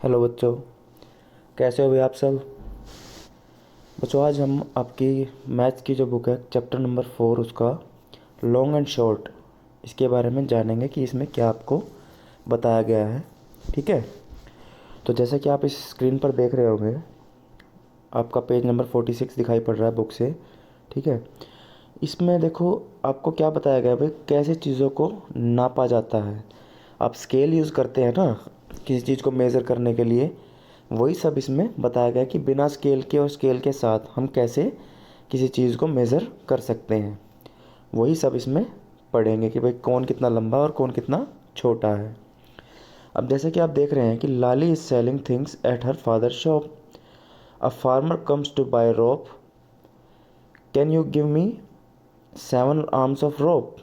Hello बच्चों, कैसे हो भाई आप सब। बच्चों आज हम आपकी मैथ्स की जो बुक है चैप्टर नंबर 4 उसका लॉन्ग एंड शॉर्ट इसके बारे में जानेंगे कि इसमें क्या आपको बताया गया है। ठीक है, तो जैसा कि आप इस स्क्रीन पर देख रहे होंगे, आपका पेज नंबर 46 दिखाई पड़ रहा है बुक से। ठीक है, इसमें देखो आपको क्या बताया गया है भाई, कैसे चीज़ों को नापा जाता है। आप स्केल यूज़ करते हैं ना किसी चीज़ को मेज़र करने के लिए, वही सब इसमें बताया गया कि बिना स्केल के और स्केल के साथ हम कैसे किसी चीज़ को मेज़र कर सकते हैं। वही सब इसमें पढ़ेंगे कि भाई कौन कितना लंबा और कौन कितना छोटा है। अब जैसे कि आप देख रहे हैं कि Lali is selling things at her father shop. A farmer comes to buy rope. Can you give me 7 arms of rope.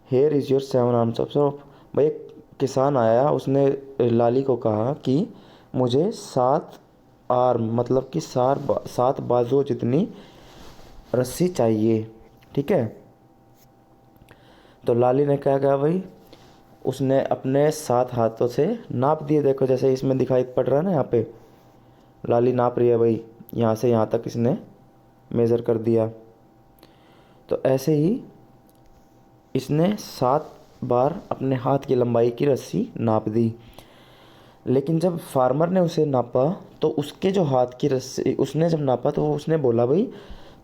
Here is your 7 arms of rope. भाई एक किसान आया, उसने लाली को कहा कि मुझे 7 आर्म मतलब कि 7 बाजुओं जितनी रस्सी चाहिए। ठीक है, तो लाली ने क्या कहा भाई, उसने अपने 7 हाथों से नाप दिए। देखो जैसे इसमें दिखाई पड़ रहा है ना, यहाँ पे लाली नाप रही है भाई, यहाँ से यहाँ तक इसने मेज़र कर दिया। तो ऐसे ही इसने 7 बार अपने हाथ की लंबाई की रस्सी नाप दी। लेकिन जब फार्मर ने उसे नापा तो उसके जो हाथ की रस्सी उसने जब नापा तो उसने बोला भाई,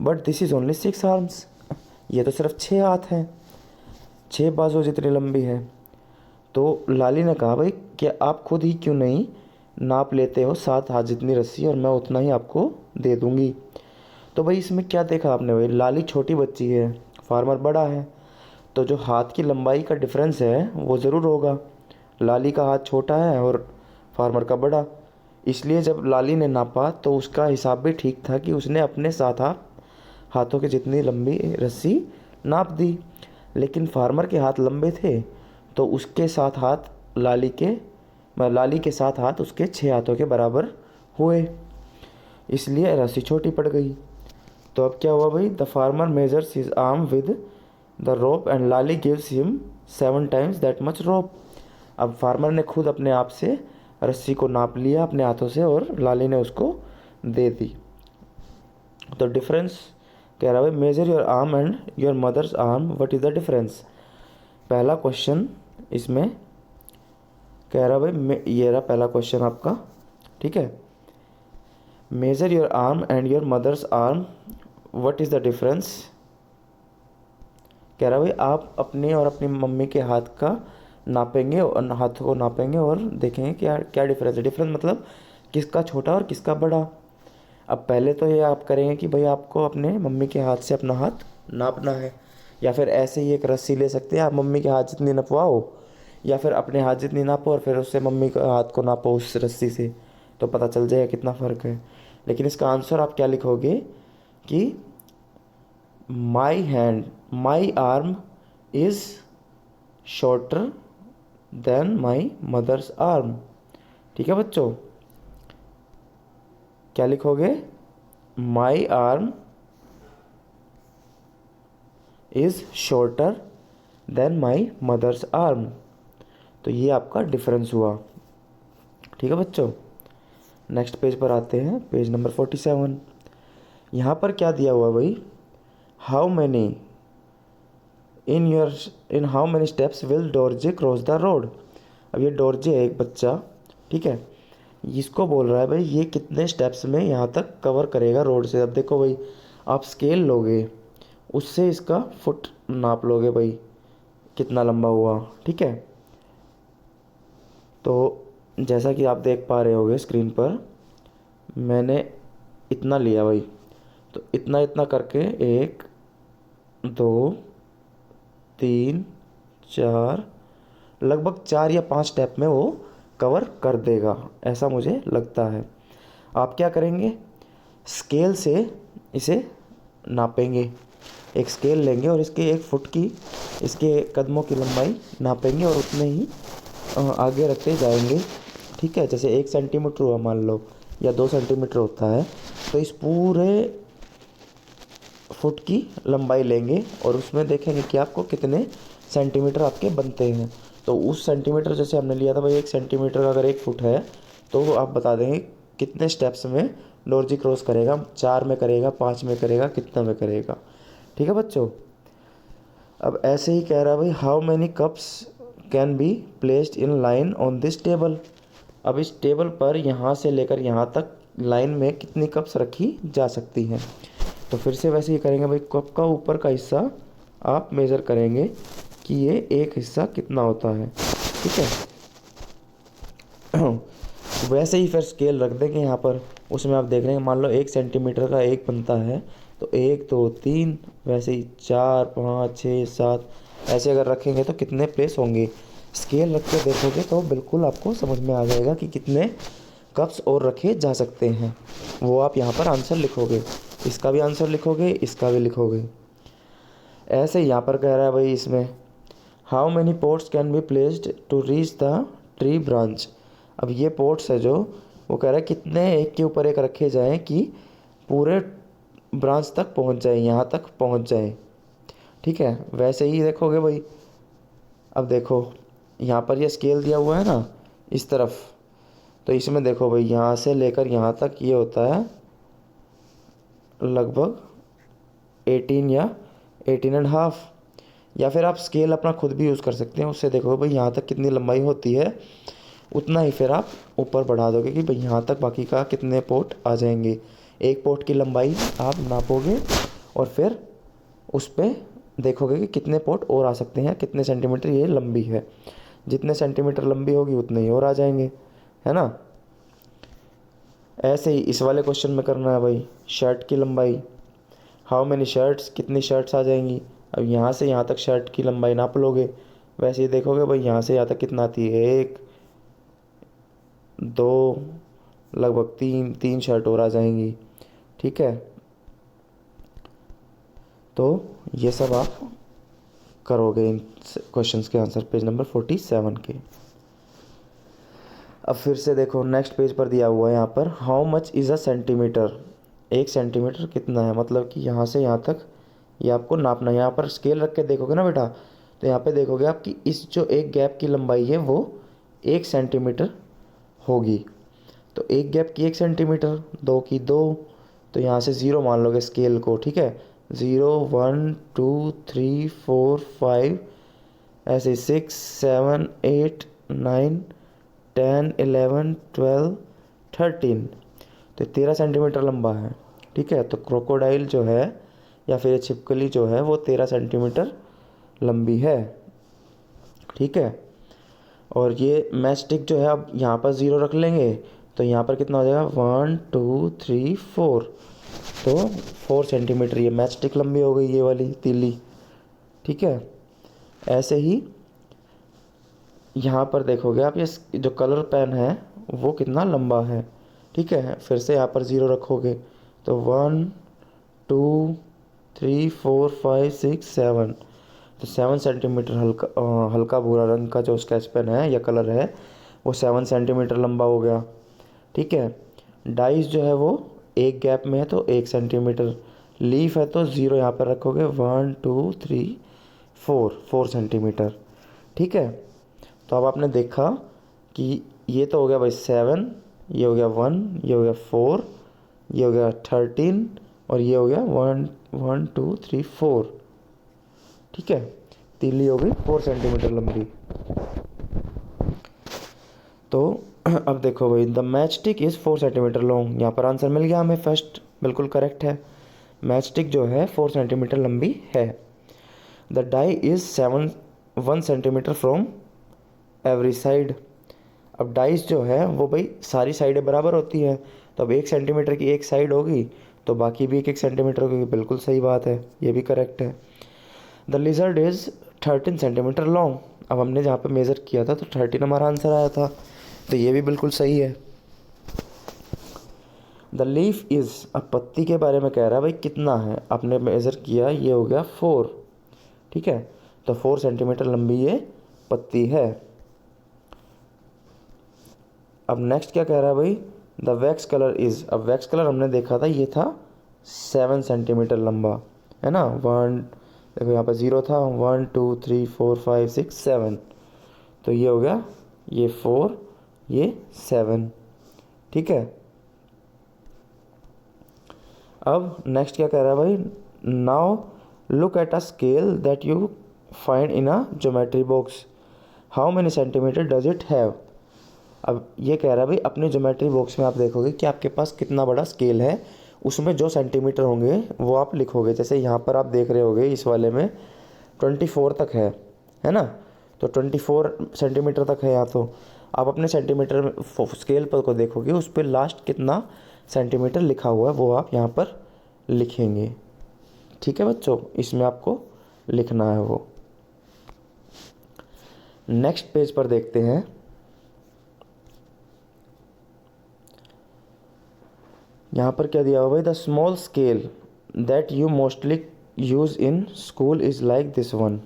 but this is only 6 arms। ये तो सिर्फ 6 हाथ हैं, 6 बाजू जितनी लंबी है। तो लाली ने कहा भाई कि आप खुद ही क्यों नहीं नाप लेते हो 7 हाथ जितनी रस्सी, और मैं उतना ही आपको दे दूँगी। तो भाई इसमें क्या देखा आपने भाई, लाली छोटी बच्ची है, फार्मर बड़ा है, तो जो हाथ की लंबाई का डिफरेंस है वो ज़रूर होगा। लाली का हाथ छोटा है और फार्मर का बड़ा, इसलिए जब लाली ने नापा तो उसका हिसाब भी ठीक था कि उसने अपने 7 हाथों की जितनी लंबी रस्सी नाप दी। लेकिन फार्मर के हाथ लंबे थे तो उसके 7 हाथ लाली के 7 हाथ उसके 6 हाथों के बराबर हुए, इसलिए रस्सी छोटी पड़ गई। तो अब क्या हुआ भाई, the farmer measures his arm with the rope and Lali gives him 7 times that much rope. अब फार्मर ने खुद अपने आप से रस्सी को नाप लिया अपने हाथों से और लाली ने उसको दे दी। तो डिफरेंस कह रहा है भाई, measure your arm and your mother's arm, what is the difference. पहला क्वेश्चन इसमें कह रहा है भाई, ये रहा पहला क्वेश्चन आपका। ठीक है, measure your arm and your mother's arm, what is the difference. कह रहा भाई आप अपने और अपनी मम्मी के हाथ का नापेंगे और हाथों को नापेंगे और देखेंगे क्या क्या डिफरेंस है। डिफरेंस मतलब किसका छोटा और किसका बड़ा। अब पहले तो ये आप करेंगे कि भाई आपको अपने मम्मी के हाथ से अपना हाथ नापना है, या फिर ऐसे ही एक रस्सी ले सकते हैं आप, मम्मी के हाथ जितनी नपवाओ या फिर अपने हाथ जितनी नापो और फिर उससे मम्मी के हाथ को नापो उस रस्सी से, तो पता चल जाएगा कितना फ़र्क है। लेकिन इसका आंसर आप क्या लिखोगे कि my arm is shorter than my mother's arm. ठीक है बच्चों, क्या लिखोगे, my arm is shorter than my mother's arm. तो ये आपका डिफरेंस हुआ। ठीक है बच्चों, नेक्स्ट पेज पर आते हैं, पेज नंबर 47। यहाँ पर क्या दिया हुआ भाई, how many in how many steps will Dorje cross the road. अब ये डोरजे है एक बच्चा, ठीक है, इसको बोल रहा है भाई ये कितने स्टेप्स में यहाँ तक कवर करेगा रोड से। अब देखो भाई, आप स्केल लोगे उससे इसका फुट नाप लोगे भाई कितना लंबा हुआ। ठीक है, तो जैसा कि आप देख पा रहे होगे स्क्रीन पर, मैंने इतना लिया भाई, तो इतना इतना करके 1 2 3 4 लगभग 4 या 5 स्टेप में वो कवर कर देगा, ऐसा मुझे लगता है। आप क्या करेंगे, स्केल से इसे नापेंगे, एक स्केल लेंगे और इसके 1 फुट की इसके कदमों की लंबाई नापेंगे और उतने ही आगे रखते जाएंगे। ठीक है, जैसे 1 सेंटीमीटर हुआ मान लो या 2 सेंटीमीटर होता है, तो इस पूरे फुट की लंबाई लेंगे और उसमें देखेंगे कि आपको कितने सेंटीमीटर आपके बनते हैं। तो उस सेंटीमीटर जैसे हमने लिया था भाई, 1 सेंटीमीटर का अगर 1 फुट है तो आप बता देंगे कितने स्टेप्स में डोरजी क्रॉस करेगा, 4 में करेगा, 5 में करेगा, कितना में करेगा। ठीक है बच्चों। अब ऐसे ही कह रहा है भाई how many cups can be placed in line on this table. अब इस टेबल पर यहाँ से लेकर यहाँ तक लाइन में कितनी कप्स रखी जा सकती हैं। तो फिर से वैसे ही करेंगे भाई, कप का ऊपर का हिस्सा आप मेज़र करेंगे कि ये एक हिस्सा कितना होता है। ठीक है। वैसे ही फिर स्केल रख देंगे यहाँ पर, उसमें आप देख रहे हैं मान लो 1 सेंटीमीटर का एक बनता है, तो 1 2 3, वैसे ही 4 5 6 7 ऐसे अगर रखेंगे तो कितने प्लेस होंगे। स्केल रख के देखोगे तो बिल्कुल आपको समझ में आ जाएगा कि कितने कप्स और रखे जा सकते हैं। वो आप यहाँ पर आंसर लिखोगे, इसका भी आंसर लिखोगे, इसका भी लिखोगे। ऐसे यहाँ पर कह रहा है भाई इसमें how many pots can be placed to reach the tree branch. अब ये पोट्स है जो वो कह रहा है कितने एक के ऊपर एक रखे जाएं कि पूरे ब्रांच तक पहुंच जाए, यहाँ तक पहुंच जाए। ठीक है। वैसे ही देखोगे भाई, अब देखो यहाँ पर ये स्केल दिया हुआ है ना इस तरफ, तो इसमें देखो भाई यहाँ से लेकर यहाँ तक ये होता है लगभग 18 या 18.5। या फिर आप स्केल अपना खुद भी यूज़ कर सकते हैं, उससे देखो भाई यहाँ तक कितनी लंबाई होती है, उतना ही फिर आप ऊपर बढ़ा दोगे कि भाई यहाँ तक बाकी का कितने पोट आ जाएंगे। एक पोट की लंबाई आप नापोगे और फिर उस पर देखोगे कि कितने पोट और आ सकते हैं, कितने सेंटीमीटर ये लंबी है। जितने सेंटीमीटर लंबी होगी उतने ही और आ जाएंगे, है ना। ऐसे ही इस वाले क्वेश्चन में करना है भाई, शर्ट की लंबाई हाउ मैनी शर्ट्स, कितनी शर्ट्स आ जाएंगी। अब यहाँ से यहाँ तक शर्ट की लंबाई नाप लोगे, वैसे ही देखोगे भाई यहाँ से यहाँ तक कितना आती है, 1 2 लगभग 3 शर्ट और आ जाएंगी। ठीक है। तो ये सब आप करोगे इन क्वेश्चंस के आंसर पेज नंबर 47 के। अब फिर से देखो नेक्स्ट पेज पर दिया हुआ है यहाँ पर how much is a centimetre. 1 centimetre कितना है, मतलब कि यहाँ से यहाँ तक ये आपको नापना है। यहाँ पर स्केल रख के देखोगे ना बेटा, तो यहाँ पे देखोगे आपकी इस जो एक गैप की लंबाई है वो 1 सेंटीमीटर होगी। तो एक गैप की 1 सेंटीमीटर, 2 की 2, तो यहाँ से 0 मान लोगे स्केल को। ठीक है। 0 1 2 3 4 5 ऐसे 6 7 8 9 10 11 12 13, तो 13 सेंटीमीटर लंबा है। ठीक है। तो क्रोकोडाइल जो है या फिर ये छिपकली जो है वो 13 सेंटीमीटर लंबी है। ठीक है। और ये मैचस्टिक जो है अब यहाँ पर 0 रख लेंगे, तो यहाँ पर कितना हो जाएगा 1 2 3 4, तो 4 सेंटीमीटर ये मैचस्टिक लंबी हो गई, ये वाली तीली। ठीक है। ऐसे ही यहाँ पर देखोगे आप, ये जो कलर पेन है वो कितना लंबा है। ठीक है। फिर से यहाँ पर 0 रखोगे, तो 1 2 3 4 5 6 7, तो 7 सेंटीमीटर हल्का भूरा रंग का जो स्केच पेन है या कलर है वो 7 सेंटीमीटर लंबा हो गया। ठीक है। डाइस जो है वो एक गैप में है तो 1 सेंटीमीटर, लीफ है तो 0 यहाँ पर रखोगे, 1 2 3 4 सेंटीमीटर। ठीक है। तो अब आपने देखा कि ये तो हो गया भाई 7, ये हो गया 1, ये हो गया 4, ये हो गया 13 और ये हो गया 1 1 2 3 4। ठीक है। तीली हो गई 4 सेंटीमीटर लंबी। तो अब देखो भाई the match stick is 4 centimetre long. यहाँ पर आंसर मिल गया हमें, फर्स्ट बिल्कुल करेक्ट है। मैच स्टिक जो है 4 सेंटीमीटर लंबी है। The die is 1 centimetre from every side. अब डाइस जो है वो भाई सारी साइडें बराबर होती है, तो अब 1 सेंटीमीटर की एक साइड होगी तो बाकी भी 1 सेंटीमीटर होगी। बिल्कुल सही बात है, ये भी करेक्ट है। The lizard is 13 centimetre long. अब हमने जहाँ पे मेज़र किया था तो 13 हमारा आंसर आया था, तो ये भी बिल्कुल सही है। द लीफ इज़, अब पत्ती के बारे में कह रहा है भाई कितना है, आपने मेज़र किया, ये हो गया 4। ठीक है। तो 4 सेंटीमीटर लंबी ये पत्ती है। अब नेक्स्ट क्या कह रहा है भाई, द वैक्स कलर इज़। अब वैक्स कलर हमने देखा था ये था 7 सेंटीमीटर लंबा, है ना। 1 देखो यहाँ पर 0 था, 1 2 3 4 5 6 7, तो ये हो गया ये 4 ये 7। ठीक है। अब नेक्स्ट क्या कह रहा है भाई, now look at a scale that you find in a geometry box, how many centimetre does it have. अब ये कह रहा है भाई अपने ज्योमेट्री बॉक्स में आप देखोगे कि आपके पास कितना बड़ा स्केल है, उसमें जो सेंटीमीटर होंगे वो आप लिखोगे। जैसे यहाँ पर आप देख रहे होगे इस वाले में 24 तक है ना, तो 24 सेंटीमीटर तक है यहाँ। तो आप अपने सेंटीमीटर स्केल पर को देखोगे, उस पर लास्ट कितना सेंटीमीटर लिखा हुआ है वो आप यहाँ पर लिखेंगे। ठीक है बच्चों, इसमें आपको लिखना है वो। नेक्स्ट पेज पर देखते हैं। यहाँ पर क्या दिया हुआ भाई, the small scale that you mostly use in school is like this one.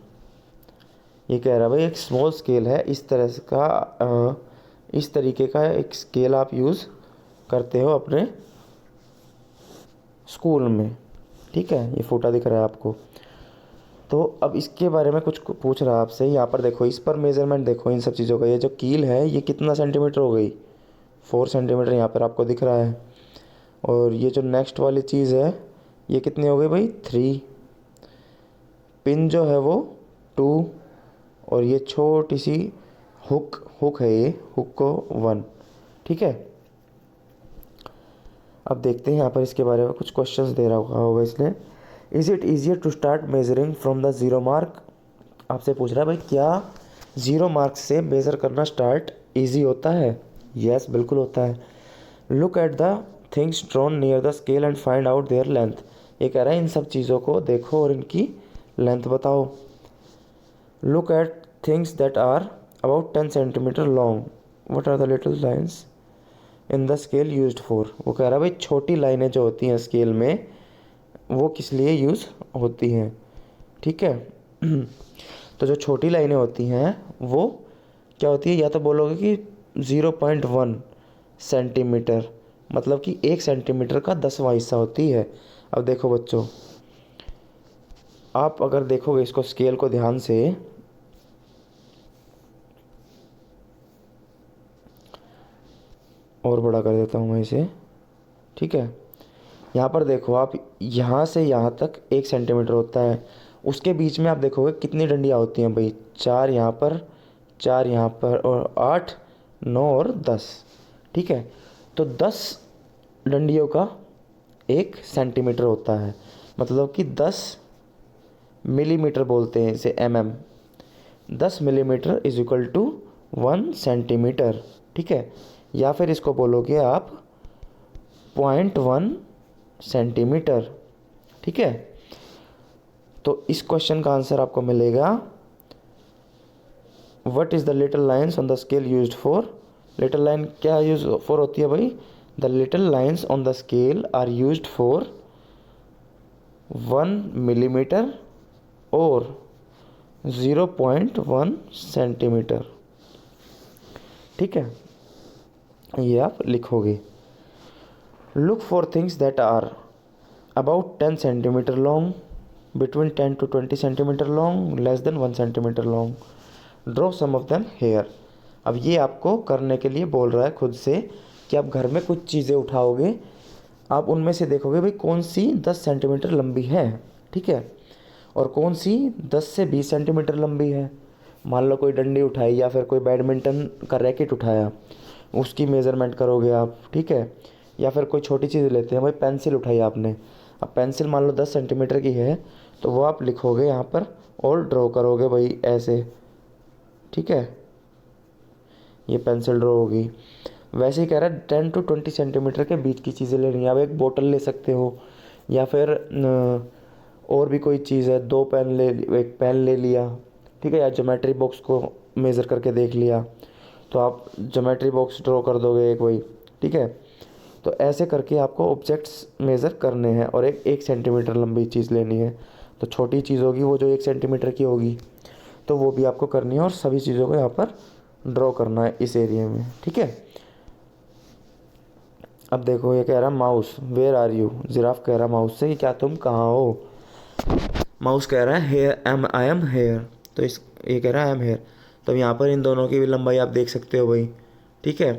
ये कह रहा है भाई एक स्मॉल स्केल है, इस तरह का इस तरीके का एक स्केल आप यूज़ करते हो अपने स्कूल में। ठीक है, ये फोटो दिख रहा है आपको। तो अब इसके बारे में कुछ पूछ रहा है आपसे। यहाँ पर देखो, इस पर मेज़रमेंट देखो इन सब चीज़ों का। ये जो कील है ये कितना सेंटीमीटर हो गई, 4 सेंटीमीटर यहाँ पर आपको दिख रहा है। और ये जो नेक्स्ट वाली चीज़ है ये कितनी हो गई भाई, 3। पिन जो है वो 2, और ये छोटी सी हुक है, ये हुक को 1। ठीक है, अब देखते हैं यहाँ पर इसके बारे में कुछ क्वेश्चंस दे रहा होगा इसने। Is it easier to start measuring from the zero mark. आपसे पूछ रहा है भाई क्या ज़ीरो मार्क से मेज़र करना स्टार्ट ईजी होता है। यस, बिल्कुल होता है। Look at the things drawn near the scale and find out their length. ये कह रहा है इन सब चीज़ों को देखो और इनकी लेंथ बताओ। Look at things that are about 10 centimetre long, what are the little lines in the scale used for. वो कह रहा है भाई छोटी लाइनें जो होती हैं स्केल में वो किस लिए यूज़ होती हैं। ठीक है तो जो छोटी लाइनें होती हैं वो क्या होती है, या तो बोलोगे कि 0.1 सेंटीमीटर, मतलब कि 1 सेंटीमीटर का 10वां हिस्सा होती है। अब देखो बच्चों, आप अगर देखोगे इसको स्केल को ध्यान से, और बड़ा कर देता हूँ मैं इसे। ठीक है, यहाँ पर देखो आप, यहाँ से यहाँ तक 1 सेंटीमीटर होता है। उसके बीच में आप देखोगे कितनी डंडियाँ होती हैं भाई, 4 यहाँ पर, 4 यहाँ पर, और 8, 9 और 10। ठीक है, तो 10 डंडियों का 1 सेंटीमीटर होता है, मतलब कि 10 मिलीमीटर बोलते हैं इसे,10 millimetre is equal to 1 centimetre. ठीक है, या फिर इसको बोलोगे आप 0.1 सेंटीमीटर। ठीक है, तो इस क्वेश्चन का आंसर आपको मिलेगा what is the little lines on the scale used for. Little line क्या यूज फॉर होती है भाई, the little lines on the scale are used for 1 millimetre और 0.1 सेंटीमीटर। ठीक है, ये आप लिखोगे। Look for things that are about 10 centimetre long, between 10 to 20 centimetre long, less than 1 centimetre long, draw some of them here. अब ये आपको करने के लिए बोल रहा है खुद से कि आप घर में कुछ चीज़ें उठाओगे, आप उनमें से देखोगे भाई कौन सी 10 सेंटीमीटर लंबी है। ठीक है, और कौन सी 10 से 20 सेंटीमीटर लंबी है। मान लो कोई डंडी उठाई या फिर कोई बैडमिंटन का रैकेट उठाया, उसकी मेज़रमेंट करोगे आप। ठीक है, या फिर कोई छोटी चीज़ लेते हैं भाई, पेंसिल उठाई आपने, अब पेंसिल मान लो 10 सेंटीमीटर की है, तो वो आप लिखोगे यहाँ पर और ड्रॉ करोगे भाई ऐसे। ठीक है, ये पेंसिल ड्रॉ होगी। वैसे ही कह रहा है 10 to 20 सेंटीमीटर के बीच की चीज़ें लेनी है। आप एक बोतल ले सकते हो, या फिर और भी कोई चीज़ है, 2 पेन ले, एक पेन ले लिया। ठीक है, या ज्योमेट्री बॉक्स को मेज़र करके देख लिया, तो आप ज्योमेट्री बॉक्स ड्रॉ कर दोगे एक वही। ठीक है, तो ऐसे करके आपको ऑब्जेक्ट्स मेज़र करने हैं और एक सेंटीमीटर लंबी चीज़ लेनी है। तो छोटी चीज़ होगी वो जो 1 सेंटीमीटर की होगी, तो वो भी आपको करनी है, और सभी चीज़ों को यहाँ पर ड्रॉ करना है इस एरिया में। ठीक है, अब देखो ये कह रहा mouse where are you. Giraffe कह रहा माउस से कि क्या तुम कहाँ हो। माउस कह रहा है हेयर, आई एम हेयर। तो ये कह रहा है आई एम हेयर। तो यहाँ पर इन दोनों की भी लंबाई आप देख सकते हो भाई। ठीक है,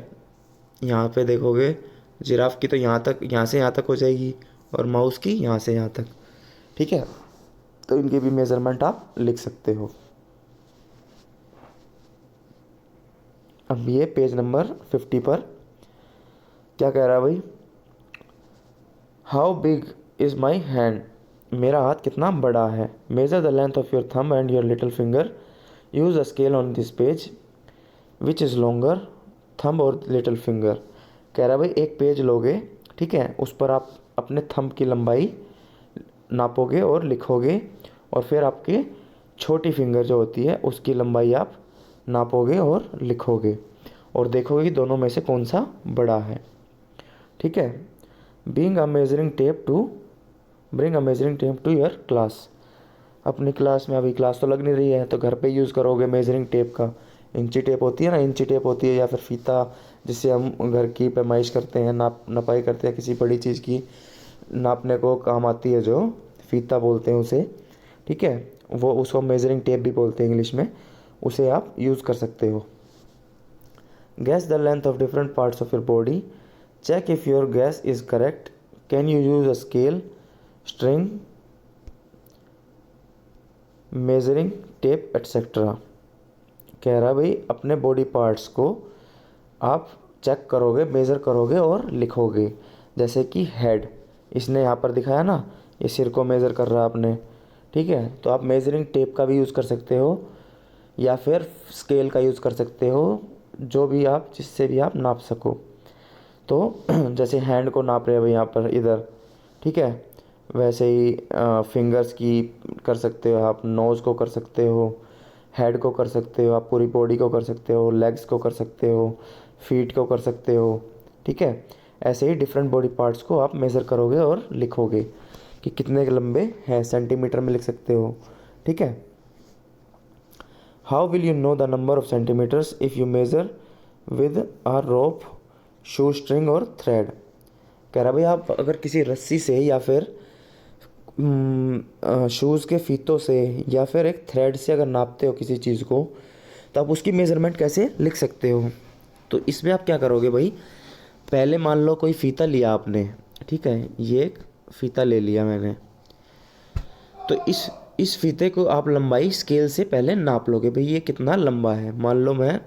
यहाँ पे देखोगे जिराफ की तो यहाँ तक, यहाँ से यहाँ तक हो जाएगी, और माउस की यहाँ से यहाँ तक। ठीक है, तो इनकी भी मेज़रमेंट आप लिख सकते हो। अब ये पेज नंबर 50 पर क्या कह रहा है भाई, how big is my hand, मेरा हाथ कितना बड़ा है। Measure the length of your thumb and your little finger, use a scale on this page which is longer, thumb और लिटिल फिंगर। कह रहा है भाई एक पेज लोगे, ठीक है, उस पर आप अपने थंब की लंबाई नापोगे और लिखोगे, और फिर आपके छोटी फिंगर जो होती है उसकी लंबाई आप नापोगे और लिखोगे, और देखोगे कि दोनों में से कौन सा बड़ा है। ठीक है, being a measuring tape to bring a measuring tape to your class. अपनी क्लास में, अभी क्लास तो लग नहीं रही है तो घर पे यूज़ करोगे मेजरिंग टेप का। इंची टेप होती है ना, इंची टेप होती है, या फिर फीता जिससे हम घर की पैमाइश करते हैं, नपाई करते हैं किसी बड़ी चीज़ की, नापने को काम आती है, जो फीता बोलते हैं उसे। ठीक है, वो उसको मेजरिंग टेप भी बोलते हैं इंग्लिश में, उसे आप यूज़ कर सकते हो। Guess the length of different parts of your body, check if your guess is correct, can you use a scale, string, measuring tape etcetera. कह रहा भाई अपने बॉडी पार्ट्स को आप चेक करोगे, मेज़र करोगे और लिखोगे। जैसे कि हेड, इसने यहाँ पर दिखाया ना, ये सिर को मेज़र कर रहा है आपने। ठीक है, तो आप मेजरिंग टेप का भी यूज़ कर सकते हो, या फिर स्केल का यूज़ कर सकते हो, जो भी आप, जिससे भी आप नाप सको। तो जैसे हैंड को नाप रहे हैं भाई यहाँ पर इधर, ठीक है, वैसे ही फिंगर्स की कर सकते हो आप, नोज़ को कर सकते हो, हेड को कर सकते हो, आप पूरी बॉडी को कर सकते हो, लेग्स को कर सकते हो, फीट को कर सकते हो। ठीक है, ऐसे ही डिफरेंट बॉडी पार्ट्स को आप मेज़र करोगे और लिखोगे कि कितने लंबे हैं, सेंटीमीटर में लिख सकते हो। ठीक है, how will you know the number of centimetres if you measure with a rope, shoe string और थ्रेड। कह रहा भाई आप अगर किसी रस्सी से, या फिर शूज़ के फीतों से, या फिर एक थ्रेड से अगर नापते हो किसी चीज़ को, तो आप उसकी मेज़रमेंट कैसे लिख सकते हो। तो इसमें आप क्या करोगे भाई, पहले मान लो कोई फ़ीता लिया आपने, ठीक है, ये एक फ़ीता ले लिया मैंने, तो इस फीते को आप लंबाई स्केल से पहले नाप लोगे, भाई ये कितना लंबा है। मान लो मैं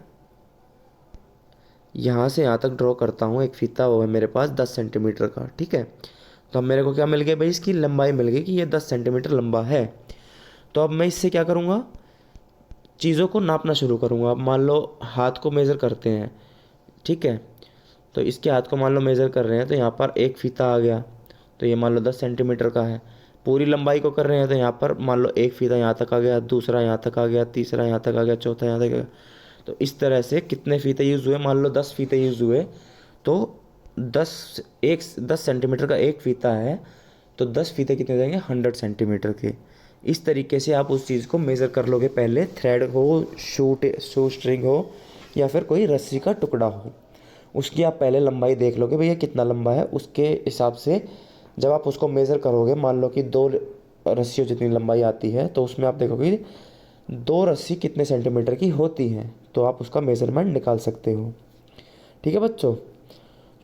यहाँ से यहाँ तक ड्रॉ करता हूँ एक फ़ीता, वो है मेरे पास 10 सेंटीमीटर का। ठीक है, तो अब मेरे को क्या मिल गया भाई, इसकी लंबाई मिल गई कि ये 10 सेंटीमीटर लंबा है। तो अब मैं इससे क्या करूँगा, चीज़ों को नापना शुरू करूँगा। अब मान लो हाथ को मेज़र करते हैं, ठीक है, तो इसके हाथ को मान लो मेज़र कर रहे हैं, तो यहाँ पर एक फ़ीता आ गया, तो ये मान लो 10 सेंटीमीटर का है। पूरी लंबाई को कर रहे हैं तो यहाँ पर मान लो एक फ़ीता यहाँ तक आ गया, दूसरा यहाँ तक आ गया, तीसरा यहाँ तक आ गया, चौथा यहाँ तक आ गया। तो इस तरह से कितने फ़ीते यूज़ हुए, मान लो 10 फ़ीते यूज़ हुए, तो 10 सेंटीमीटर का एक फ़ीता है, तो 10 फ़ीते कितने हो जाएंगे, 100 सेंटीमीटर के। इस तरीके से आप उस चीज़ को मेज़र कर लोगे पहले, थ्रेड हो, शू स्ट्रिंग हो, या फिर कोई रस्सी का टुकड़ा हो, उसकी आप पहले लंबाई देख लोगे भैया कितना लंबा है। उसके हिसाब से जब आप उसको मेज़र करोगे, मान लो कि 2 रस्सियों जितनी लंबाई आती है, तो उसमें आप देखोगे 2 रस्सी कितने सेंटीमीटर की होती हैं, तो आप उसका मेज़रमेंट निकाल सकते हो। ठीक है बच्चों,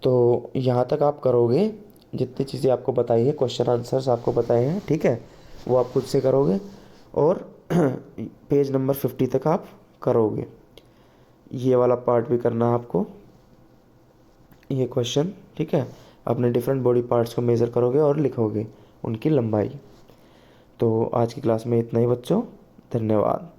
तो यहाँ तक आप करोगे, जितनी चीज़ें आपको बताई है, क्वेश्चन आंसर्स आपको बताए हैं, ठीक है, वो आप खुद से करोगे, और पेज नंबर 50 तक आप करोगे। ये वाला पार्ट भी करना है आपको, ये क्वेश्चन, ठीक है, अपने डिफरेंट बॉडी पार्ट्स को मेज़र करोगे और लिखोगे उनकी लंबाई। तो आज की क्लास में इतना ही बच्चों, धन्यवाद।